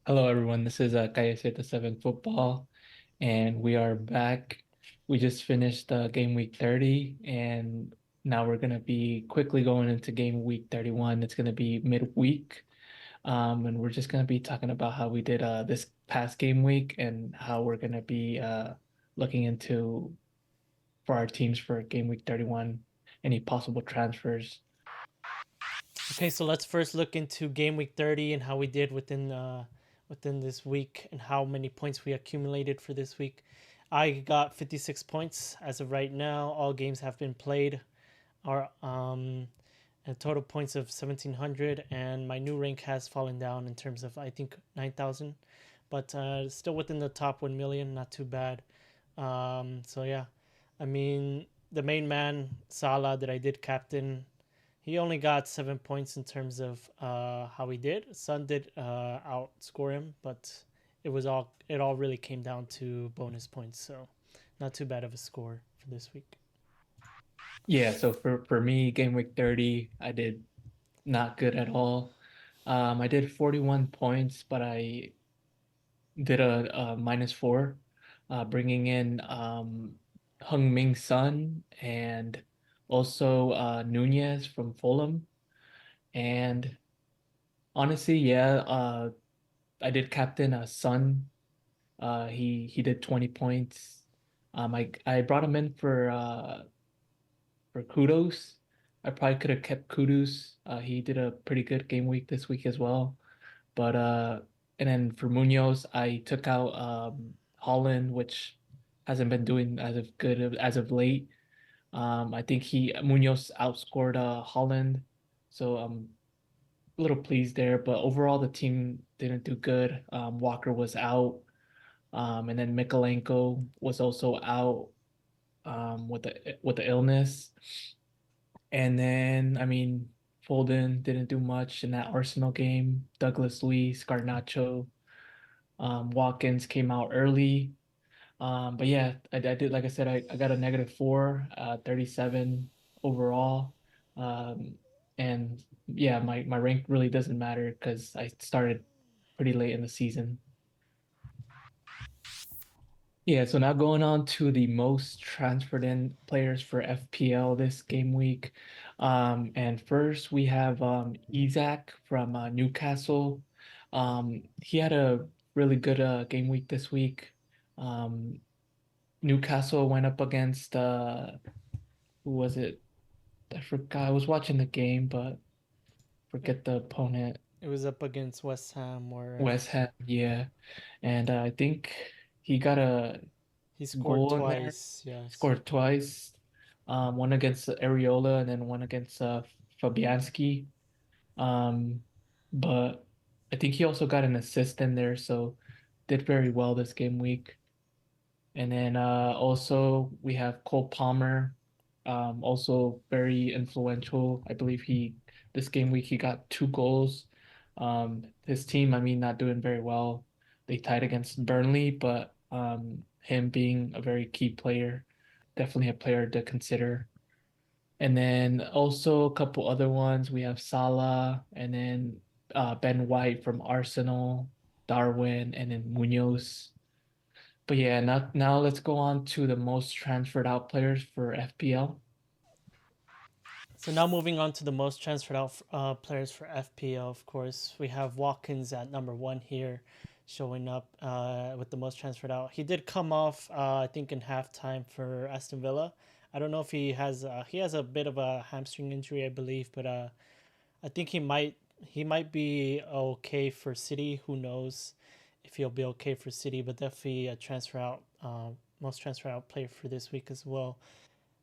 Hello, everyone. This is GW7 Football, and we are back. We just finished game week 30, and now we're going to be quickly going into game week 31. It's going to be midweek, and we're just going to be talking about how we did this past game week and how we're going to be looking into for our teams for game week 31, any possible transfers. Okay, so let's first look into game week 30 and how we did within this week and how many points we accumulated for this week. I got 56 points as of right now. All games have been played. Are a total points of 1700, and my new rank has fallen down in terms of I think 9,000, but still within the top 1 million. Not too bad. So yeah, I mean the main man Salah that I did captain, he only got 7 points in terms of how he did. Sun did outscore him, but it all really came down to bonus points. So not too bad of a score for this week. Yeah, so for me, game week 30, I did not good at all. I did 41 points, but I did a -4, bringing in Heung-Min Son and also Nunez from Fulham. And honestly, yeah, I did captain Son. He did 20 points. I brought him in for Kudos. I probably could have kept Kudos. He did a pretty good game week this week as well. But and then for Munoz, I took out Holland, which hasn't been doing as of good as of late. I think he Munoz outscored Holland, so I'm a little pleased there. But overall, the team didn't do good. Walker was out, and then Mikolenko was also out with the illness. And then I mean, Foden didn't do much in that Arsenal game. Douglas Luiz, Garnacho. Watkins came out early. But yeah, I did, like I said, I got a -4, 37 overall. Um, and yeah, my rank really doesn't matter because I started pretty late in the season. Yeah, so now going on to the most transferred in players for FPL this game week. And first we have Isak from Newcastle. He had a really good game week this week. Um, Newcastle went up against who was it? I forgot. I was watching the game, but It, forget the opponent. it was up against West Ham where West Ham, yeah. And I think he got a he scored goal in there. twice. Yes. Scored twice. One against Areola and then one against Fabianski. Um, but I think he also got an assist in there, so did very well this game week. And then also we have Cole Palmer, also very influential. I believe he this game week he got 2 goals. His team, I mean, not doing very well. They tied against Burnley, but him being a very key player, definitely a player to consider. And then also a couple other ones. We have Salah, and then Ben White from Arsenal, Darwin, and then Munoz. But yeah, now let's go on to the most transferred out players for FPL. So now moving on to the most transferred out players for FPL, of course, we have Watkins at number one here, showing up with the most transferred out. He did come off, I think, in halftime for Aston Villa. I don't know if he has a bit of a hamstring injury, I believe, but I think he might be okay for City. Who knows if he'll be okay for City, but definitely a transfer out, most transfer out player for this week as well.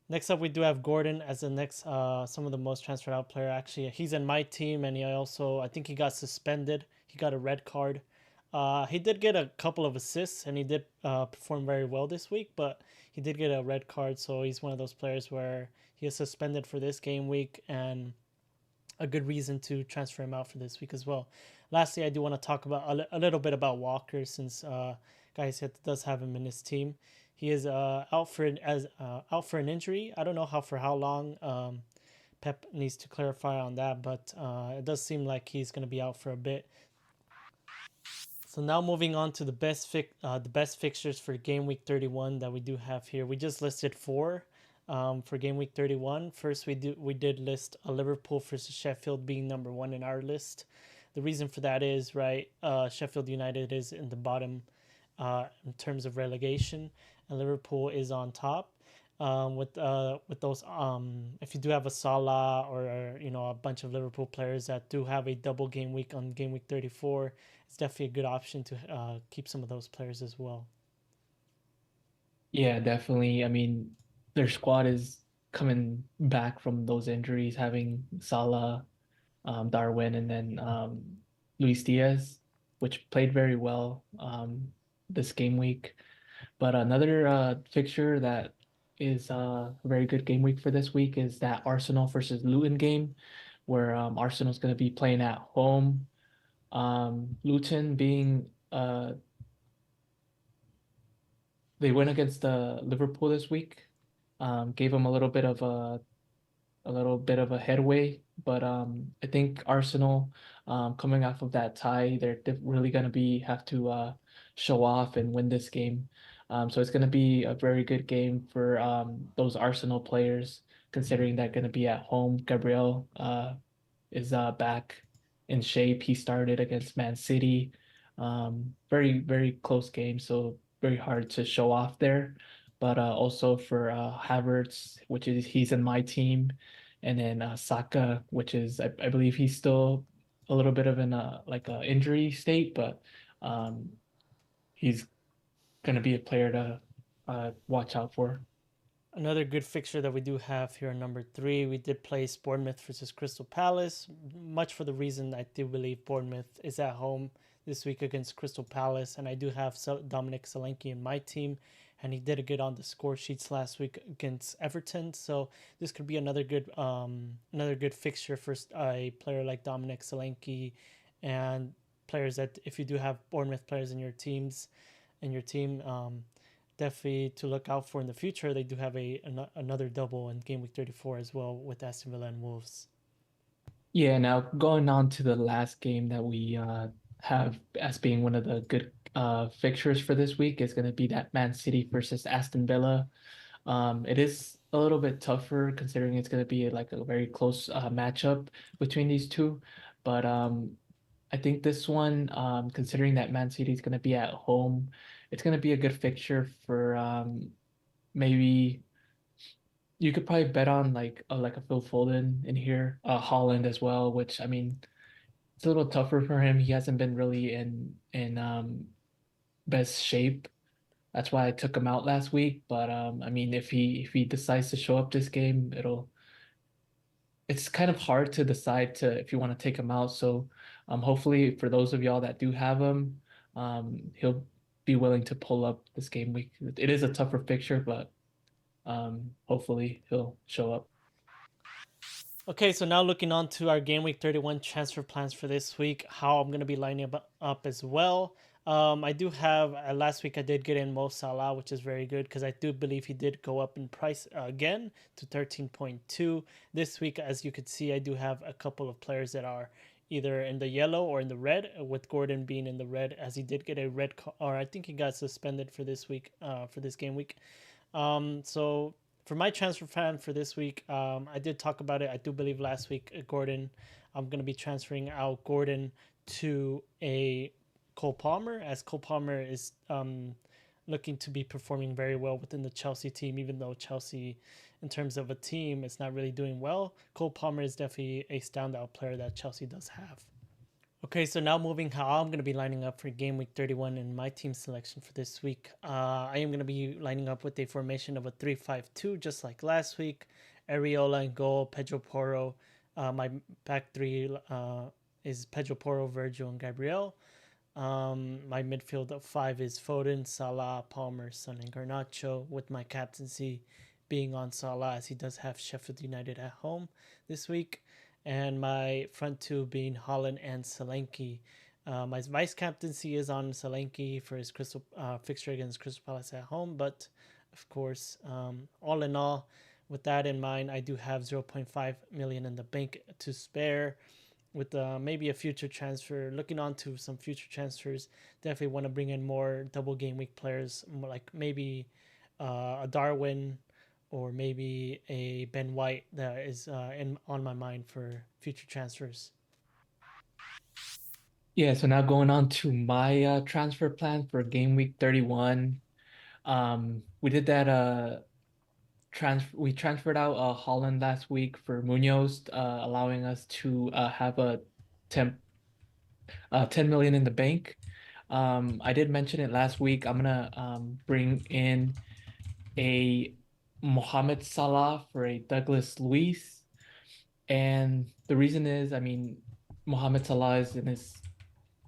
Next up, we do have Gordon as the next, some of the most transferred out player. Actually, he's in my team, and I think he got suspended. He got a red card. He did get a couple of assists, and he did perform very well this week, but he did get a red card, so he's one of those players where he is suspended for this game week, and a good reason to transfer him out for this week as well. Lastly, I do want to talk about a little bit about Walker since guys does have him in his team. He is out for an injury. I don't know for how long. Pep needs to clarify on that, but it does seem like he's going to be out for a bit. So now moving on to the best fixtures for game week 31 that we do have here. We just listed four for game week 31. First, we did list Liverpool versus Sheffield being number one in our list. The reason for that is right. Sheffield United is in the bottom in terms of relegation, and Liverpool is on top. With those, if you do have a Salah or a bunch of Liverpool players that do have a double game week on game week 34, it's definitely a good option to keep some of those players as well. Yeah, definitely. I mean, their squad is coming back from those injuries, having Salah, Darwin, and then Luis Diaz, which played very well this game week. But another fixture that is a very good game week for this week is that Arsenal versus Luton game, where Arsenal's going to be playing at home. Luton being they went against Liverpool this week, gave them a little bit of a headway, but I think Arsenal, coming off of that tie, they're really gonna be have to show off and win this game. So it's gonna be a very good game for those Arsenal players, considering they're gonna be at home. Gabriel is back in shape. He started against Man City. Very, very close game, so very hard to show off there. But also for Havertz, which is he's in my team, and then Saka, which is I believe he's still a little bit of an like a injury state, but um, he's gonna be a player to watch out for. Another good fixture that we do have here, number three, we did play Bournemouth versus Crystal Palace, much for the reason I do believe Bournemouth is at home this week against Crystal Palace, and I do have Dominic Solanke in my team, and he did good on the score sheets last week against Everton. So this could be another good fixture for a player like Dominic Solanke, and players that if you do have Bournemouth players in your team. Definitely to look out for in the future. They do have another double in game week 34 as well with Aston Villa and Wolves. Yeah, now going on to the last game that we have as being one of the good fixtures for this week is going to be that Man City versus Aston Villa. It is a little bit tougher considering it's going to be like a very close matchup between these two. But I think this one, considering that Man City is going to be at home, it's going to be a good fixture for maybe you could probably bet on like a Phil Foden in here, Holland as well, which I mean it's a little tougher for him. He hasn't been really in best shape. That's why I took him out last week. But I mean, if he decides to show up this game, it's kind of hard to decide to if you want to take him out. So hopefully for those of y'all that do have him, he'll be willing to pull up this game week. It is a tougher fixture, but hopefully he'll show up. Okay, so now looking on to our game week 31 transfer plans for this week, how I'm going to be lining up as well. I do have last week I did get in Mo Salah, which is very good because I do believe he did go up in price again to 13.2. This week, as you could see, I do have a couple of players that are either in the yellow or in the red, with Gordon being in the red as he did get a or I think he got suspended for this week, for this game week. So for my transfer fan for this week, I did talk about it. I do believe last week, Gordon, I'm going to be transferring out Gordon to a Cole Palmer, as Cole Palmer is looking to be performing very well within the Chelsea team, even though Chelsea, in terms of a team, is not really doing well. Cole Palmer is definitely a standout player that Chelsea does have. Okay, so now moving how I'm going to be lining up for game week 31 in my team selection for this week. I am going to be lining up with a formation of a 3-5-2, just like last week. Areola and goal, Pedro Porro. My back three is Pedro Porro, Virgil, and Gabriel. My midfield of five is Foden, Salah, Palmer, Son, and Garnacho, with my captaincy being on Salah as he does have Sheffield United at home this week, and my front two being Holland and Solanke. My vice captaincy is on Solanke for his fixture against Crystal Palace at home, but of course, all in all, with that in mind, I do have 0.5 million in the bank to spare. with maybe a future transfer. Looking on to some future transfers, definitely want to bring in more double game week players, like maybe a Darwin or maybe a Ben White that is in on my mind for future transfers. Yeah, so now going on to my transfer plan for game week 31. We did that we transferred out Holland last week for Munoz, allowing us to have a 10 million in the bank. I did mention it last week. I'm gonna bring in a Mohamed Salah for a Douglas Luiz. And the reason is, I mean, Mohamed Salah is in his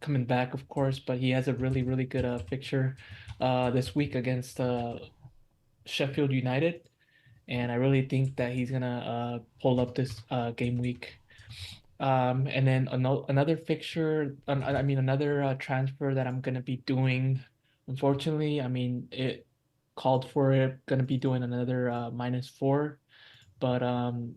coming back, of course, but he has a really, really good fixture this week against Sheffield United. And I really think that he's gonna pull up this game week. And then another fixture, I mean, another transfer that I'm gonna be doing. Unfortunately, I mean, it called for it. Gonna be doing another -4, but I'm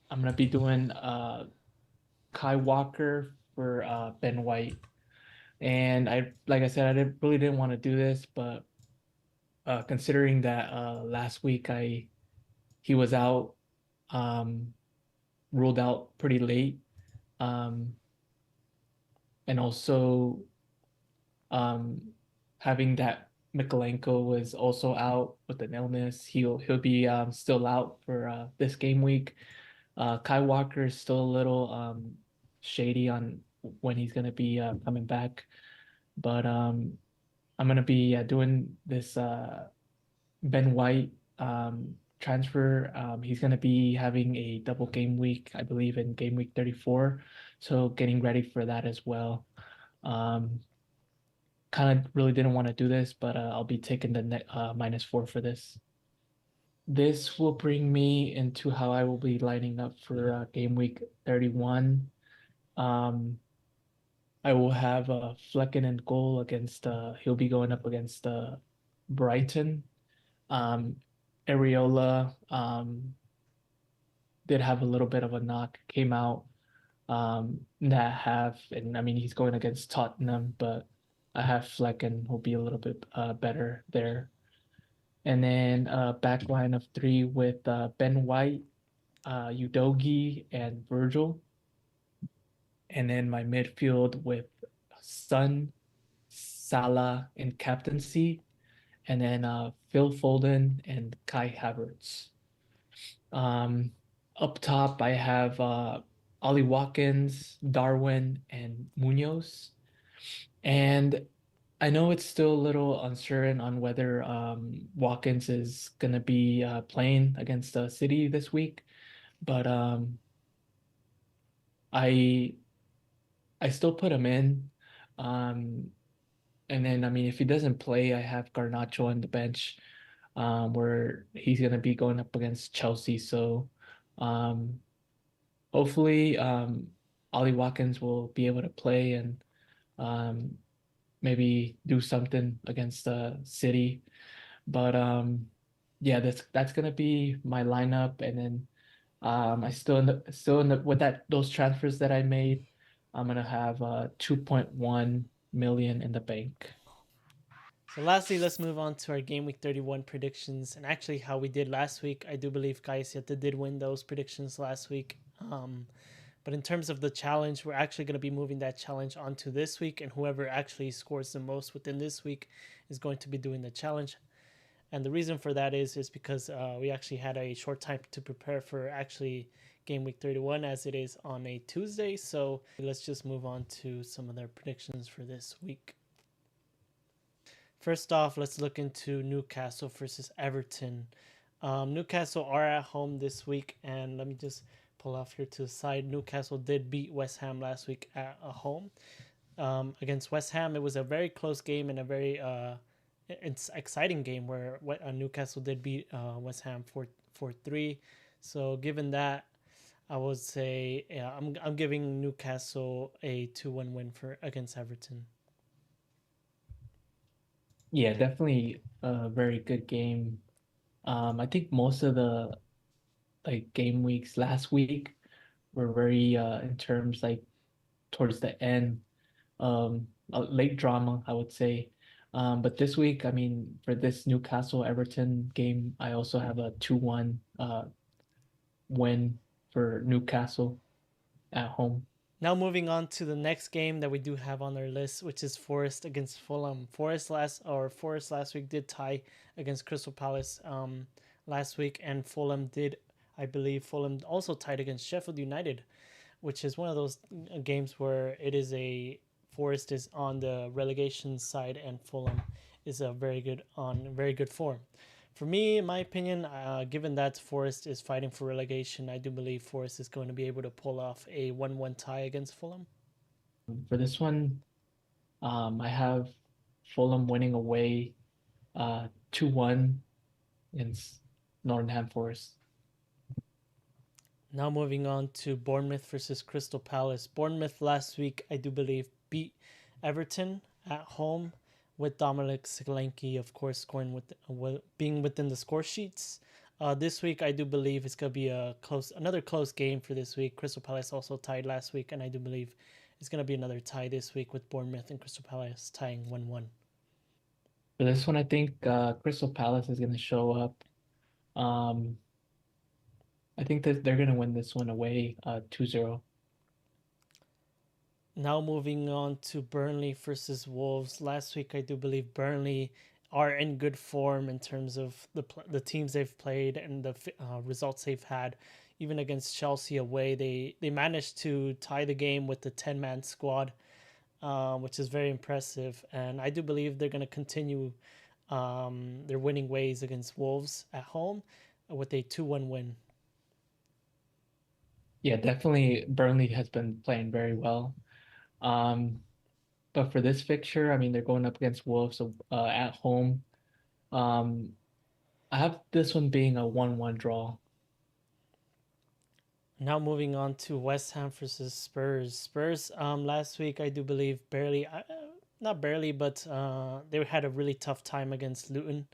gonna be doing Kai Walker for Ben White. And like I said, I really didn't want to do this, but considering that last week I he was out, um, ruled out pretty late. Um, and also um, having that Mikolenko was also out with an illness. He'll be still out for this game week. Kai Walker is still a little shady on when he's gonna be coming back, but I'm gonna be doing this Ben White transfer. He's gonna be having a double game week, I believe, in game week 34. So getting ready for that as well. Um, Kind of really didn't want to do this, but I'll be taking the -4 for this. This will bring me into how I will be lining up for game week 31. Um, I will have Flecken in goal against he'll be going up against Brighton. Um, Areola did have a little bit of a knock, came out in that half, and I mean he's going against Tottenham, but I have Flecken who'll be a little bit better there. And then back line of three with Ben White, Udogi, and Virgil. And then my midfield with Sun, Salah, and captaincy. And then Phil Foden and Kai Havertz. Um, Up top, I have Ollie Watkins, Darwin, and Munoz. And I know it's still a little uncertain on whether Watkins is going to be playing against City this week, but I I still put him in. Um, and then I mean, if he doesn't play, I have Garnacho on the bench, where he's going to be going up against Chelsea. So um, hopefully, Ollie Watkins will be able to play and um, maybe do something against City. But yeah, that's gonna be my lineup, and then I still in the with that those transfers that I made, I'm gonna have 2.1 million in the bank. So lastly, let's move on to our game week 31 predictions and actually how we did last week. I do believe Gaisieta did win those predictions last week. But in terms of the challenge, we're actually going to be moving that challenge onto this week, and whoever actually scores the most within this week is going to be doing the challenge. And the reason for that is because we actually had a short time to prepare for actually game week 31 as it is on a Tuesday. So let's just move on to some of their predictions for this week. First off, let's look into Newcastle versus Everton. Newcastle are at home this week, and let me just pull off here to the side. Newcastle did beat West Ham last week at home. Against West Ham, it was a very close game and a very it's exciting game where Newcastle did beat West Ham 4-3. So given that, I would say yeah, I'm giving Newcastle a 2-1 win for against Everton. Yeah, definitely a very good game. I think most of the like game weeks last week were very in terms like towards the end, a late drama, I would say. But this week, I mean, for this Newcastle Everton game, I also have a 2-1 win for Newcastle at home. Now moving on to the next game that we do have on our list, which is Forest against Fulham. Forest last week did tie against Crystal Palace last week, and I believe Fulham also tied against Sheffield United, which is one of those games where it is a Forest is on the relegation side and Fulham is a very good form. For me, in my opinion, given that Forest is fighting for relegation, I do believe Forest is going to be able to pull off a 1-1 tie against Fulham. For this one, I have Fulham winning away 2-1 against Nottingham Forest. Now moving on to Bournemouth versus Crystal Palace. Bournemouth last week, I do believe, beat Everton at home with Dominic Solanke, of course, scoring being within the score sheets. This week, I do believe it's gonna be another close game for this week. Crystal Palace also tied last week, and I do believe it's gonna be another tie this week with Bournemouth and Crystal Palace tying 1-1. For this one, I think Crystal Palace is going to show up. Um, I think that they're going to win this one away 2-0. Now moving on to Burnley versus Wolves. Last week, I do believe Burnley are in good form in terms of the teams they've played and the results they've had. Even against Chelsea away, they managed to tie the game with the 10-man squad, which is very impressive. And I do believe they're going to continue their winning ways against Wolves at home with a 2-1 win. Yeah, definitely Burnley has been playing very well. Um, but for this fixture, I mean, they're going up against Wolves at home. Um, I have this one being a 1-1 draw. Now moving on to West Ham versus Spurs. Spurs last week I do believe not barely, but they had a really tough time against Luton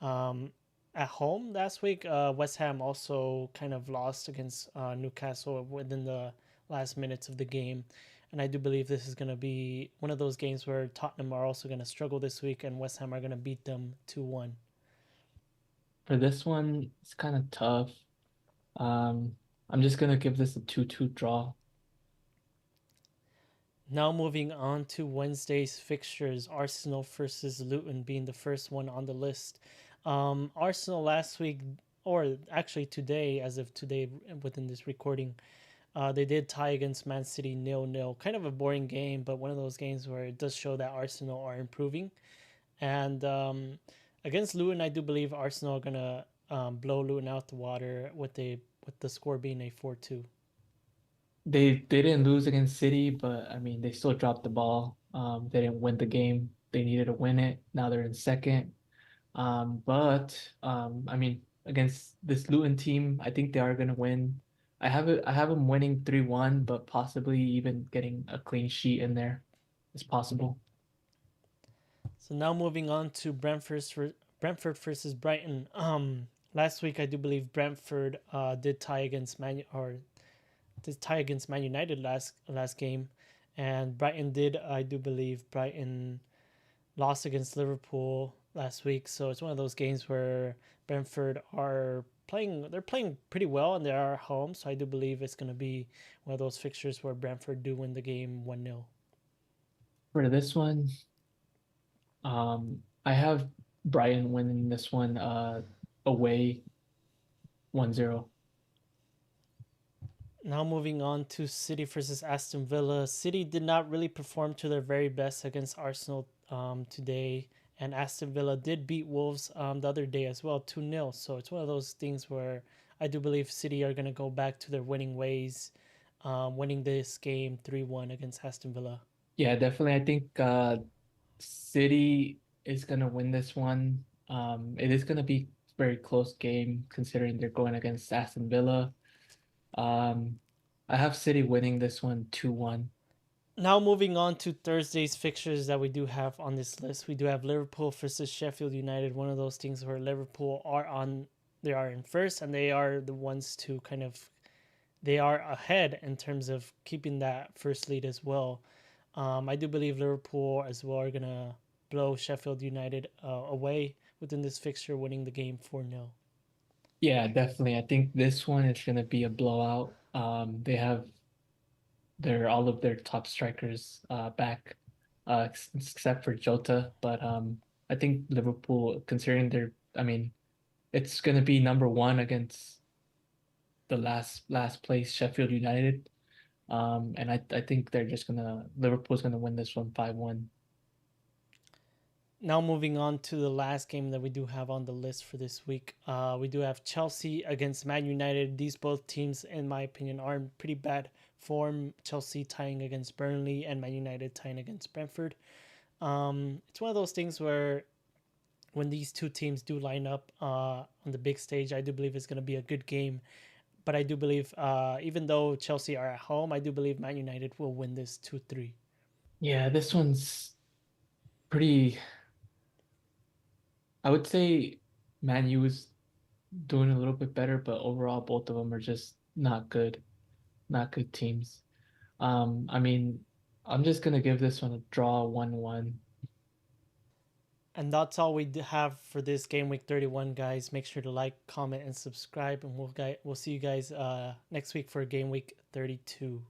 um, at home last week. West Ham also kind of lost against Newcastle within the last minutes of the game. And I do believe this is going to be one of those games where Tottenham are also going to struggle this week and West Ham are going to beat them 2-1. For this one, it's kind of tough. Um, I'm just gonna give this a 2-2 draw. Now moving on to Wednesday's fixtures, Arsenal versus Luton being the first one on the list. Arsenal last week, or actually today, as of today within this recording, they did tie against Man City 0-0. Kind of a boring game, but one of those games where it does show that Arsenal are improving. And against Luton, I do believe Arsenal are gonna blow Luton out the water with the score being a 4-2. They didn't lose against City, but I mean they still dropped the ball. They didn't win the game. They needed to win it. Now they're in second. But I mean against this Luton team, I think they are gonna win. I have them winning 3-1, but possibly even getting a clean sheet in there. It's possible. So now moving on to Brentford versus Brighton. Last week I do believe Brentford did tie against Man United last game, and Brighton lost against Liverpool last week. So it's one of those games where Brentford are playing. They're playing pretty well, and they are at home. So I do believe it's going to be one of those fixtures where Brentford do win the game 1-0. For this one, I have Brighton winning this one away 1-0. Now moving on to City versus Aston Villa. City did not really perform to their very best against Arsenal today, and Aston Villa did beat Wolves the other day as well, 2-0. So it's one of those things where I do believe City are going to go back to their winning ways, winning this game 3-1 against Aston Villa. Yeah, definitely. I think City is gonna win this one. It is gonna be a very close game considering they're going against Aston Villa. Um, I have City winning this one 2-1. Now moving on to Thursday's fixtures that we do have on this list, we do have Liverpool versus Sheffield United. One of those things where they are in first, and they are the ones to kind of they are ahead in terms of keeping that first lead as well. I do believe Liverpool as well are gonna blow Sheffield United away within this fixture, winning the game 4-0. Yeah, definitely. I think this one is going to be a blowout. They have their all of their top strikers back, except for Jota. But I think Liverpool, considering their, I mean, it's going to be number one against the last place Sheffield United. And I think they're just gonna Liverpool's gonna win this one 5-1. Now moving on to the last game that we do have on the list for this week. We do have Chelsea against Man United. These both teams, in my opinion, are in pretty bad form. Chelsea tying against Burnley and Man United tying against Brentford. It's one of those things where when these two teams do line up on the big stage, I do believe it's going to be a good game. But I do believe, even though Chelsea are at home, I do believe Man United will win this 2-3. Yeah, this one's pretty. I would say Man U is doing a little bit better, but overall both of them are just not good teams. I mean, I'm just gonna give this one a draw 1-1. And that's all we have for this game week 31, guys. Make sure to like, comment, and subscribe, and we'll see you guys next week for game week 32.